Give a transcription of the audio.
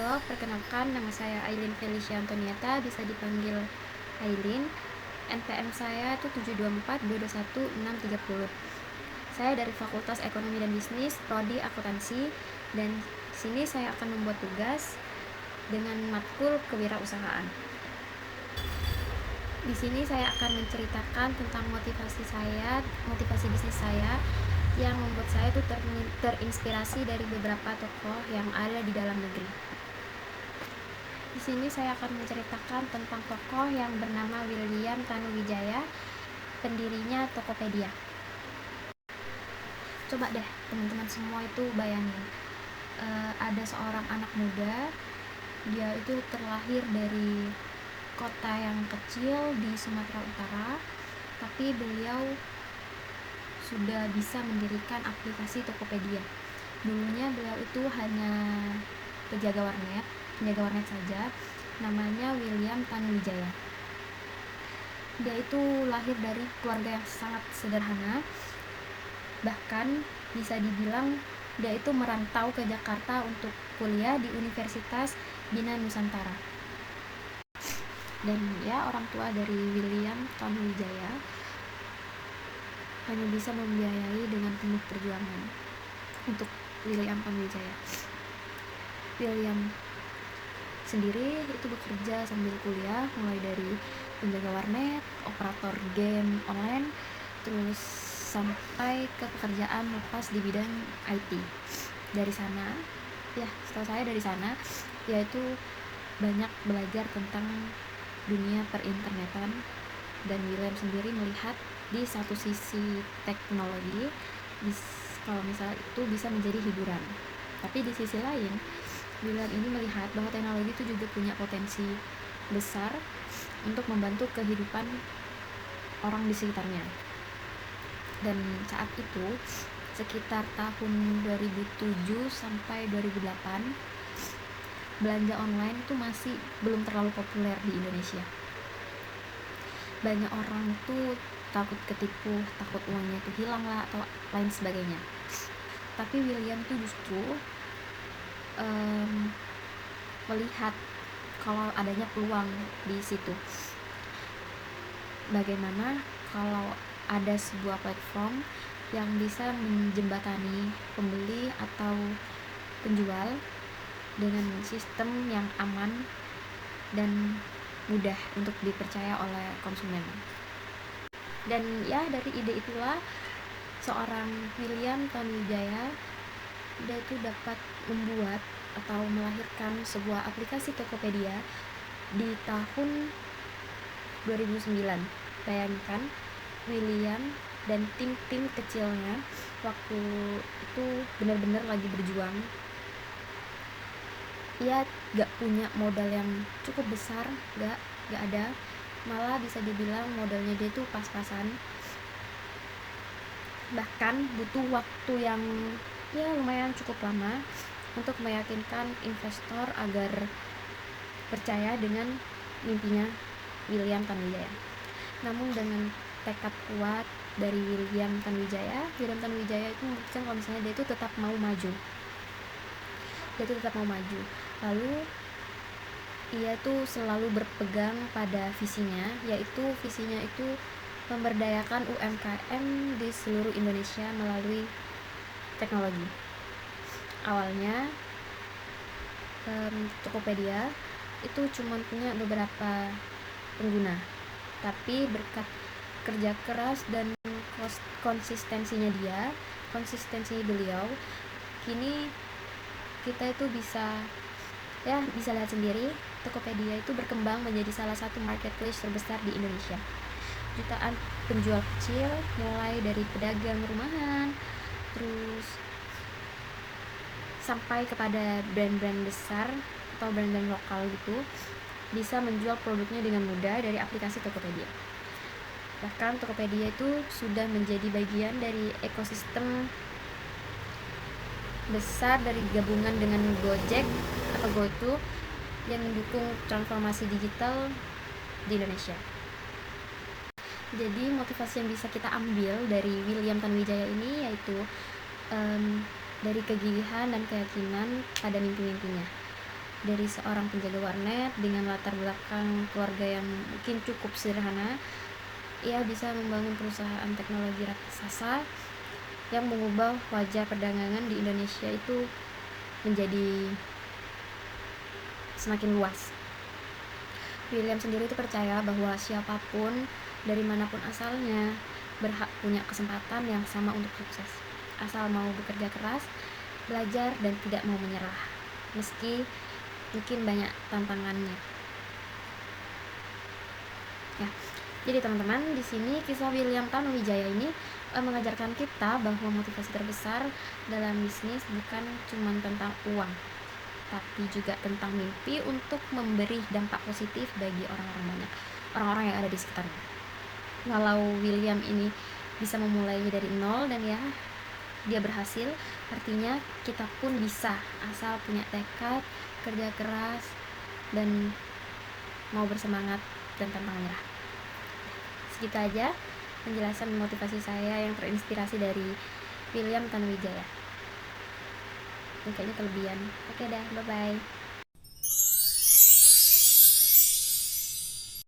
Halo, perkenalkan nama saya Aileen Felicia Antoniata, bisa dipanggil Aileen. NPM saya itu 724221630. Saya dari Fakultas Ekonomi dan Bisnis, Prodi Akuntansi, dan sini saya akan membuat tugas dengan matkul kewirausahaan. Di sini saya akan menceritakan tentang motivasi bisnis saya yang membuat saya itu terinspirasi dari beberapa tokoh yang ada di dalam negeri. Di sini saya akan menceritakan tentang tokoh yang bernama William Tanuwijaya, pendirinya Tokopedia. Coba deh teman-teman semua itu bayangin, ada seorang anak muda, dia itu terlahir dari kota yang kecil di Sumatera Utara, tapi beliau sudah bisa mendirikan aplikasi Tokopedia. Dulunya beliau itu hanya penjaga warnet saja, namanya William Tanuwijaya. Dia itu lahir dari keluarga yang sangat sederhana, bahkan bisa dibilang dia itu merantau ke Jakarta untuk kuliah di Universitas Bina Nusantara. Dan ya, orang tua dari William Tanuwijaya hanya bisa membiayai dengan penuh perjuangan untuk William Tanuwijaya. William sendiri itu bekerja sambil kuliah, mulai dari penjaga warnet, operator game online, terus sampai ke pekerjaan lepas di bidang IT. Setelah saya dari sana, yaitu banyak belajar tentang dunia perinternetan, dan William sendiri melihat di satu sisi teknologi kalau misalnya itu bisa menjadi hiburan, tapi di sisi lain William ini melihat bahwa teknologi itu juga punya potensi besar untuk membantu kehidupan orang di sekitarnya. Dan saat itu sekitar tahun 2007 sampai 2008, belanja online itu masih belum terlalu populer di Indonesia. Banyak orang tuh takut ketipu, takut uangnya itu hilang lah atau lain sebagainya. Tapi William tuh justru melihat kalau adanya peluang di situ. Bagaimana kalau ada sebuah platform yang bisa menjembatani pembeli atau penjual dengan sistem yang aman dan mudah untuk dipercaya oleh konsumen. Dan ya, dari ide itulah seorang William Tanuwijaya dia itu dapat membuat atau melahirkan sebuah aplikasi Tokopedia di tahun 2009. Bayangkan William dan tim kecilnya waktu itu benar-benar lagi berjuang. Ia gak punya modal yang cukup besar, gak ada, malah bisa dibilang modalnya dia itu pas-pasan. Bahkan butuh waktu yang lumayan cukup lama untuk meyakinkan investor agar percaya dengan mimpinya William Tanuwijaya. Namun dengan tekad kuat dari William Tanuwijaya itu memutuskan kalau misalnya dia itu tetap mau maju. Lalu ia tuh selalu berpegang pada visinya, yaitu visinya itu memberdayakan UMKM di seluruh Indonesia melalui teknologi. Awalnya Tokopedia itu cuma punya beberapa pengguna, tapi berkat kerja keras dan konsistensi beliau, kini kita itu bisa lihat sendiri, Tokopedia itu berkembang menjadi salah satu marketplace terbesar di Indonesia. Jutaan penjual kecil, mulai dari pedagang rumahan, terus sampai kepada brand-brand besar atau brand-brand lokal gitu, bisa menjual produknya dengan mudah dari aplikasi Tokopedia. Bahkan Tokopedia itu sudah menjadi bagian dari ekosistem besar dari gabungan dengan Gojek atau GoTo yang mendukung transformasi digital di Indonesia. Jadi motivasi yang bisa kita ambil dari William Tanuwijaya ini yaitu dari kegigihan dan keyakinan pada mimpi-mimpinya. Dari seorang penjaga warnet dengan latar belakang keluarga yang mungkin cukup sederhana, ia bisa membangun perusahaan teknologi raksasa yang mengubah wajah perdagangan di Indonesia itu menjadi semakin luas. William sendiri itu percaya bahwa siapapun dari manapun asalnya berhak punya kesempatan yang sama untuk sukses, asal mau bekerja keras, belajar, dan tidak mau menyerah meski mungkin banyak tantangannya. Ya, jadi teman-teman, di sini kisah William Tanuwijaya ini mengajarkan kita bahwa motivasi terbesar dalam bisnis bukan cuma tentang uang, tapi juga tentang mimpi untuk memberi dampak positif bagi orang-orang banyak, orang-orang yang ada di sekitarnya. Walau William ini bisa memulainya dari nol dan ya dia berhasil, artinya kita pun bisa, asal punya tekad, kerja keras, dan mau bersemangat dan tanpa menyerah. Segitu aja penjelasan motivasi saya yang terinspirasi dari William Tanuwijaya. Ini kayaknya kelebihan. Oke dah, bye-bye.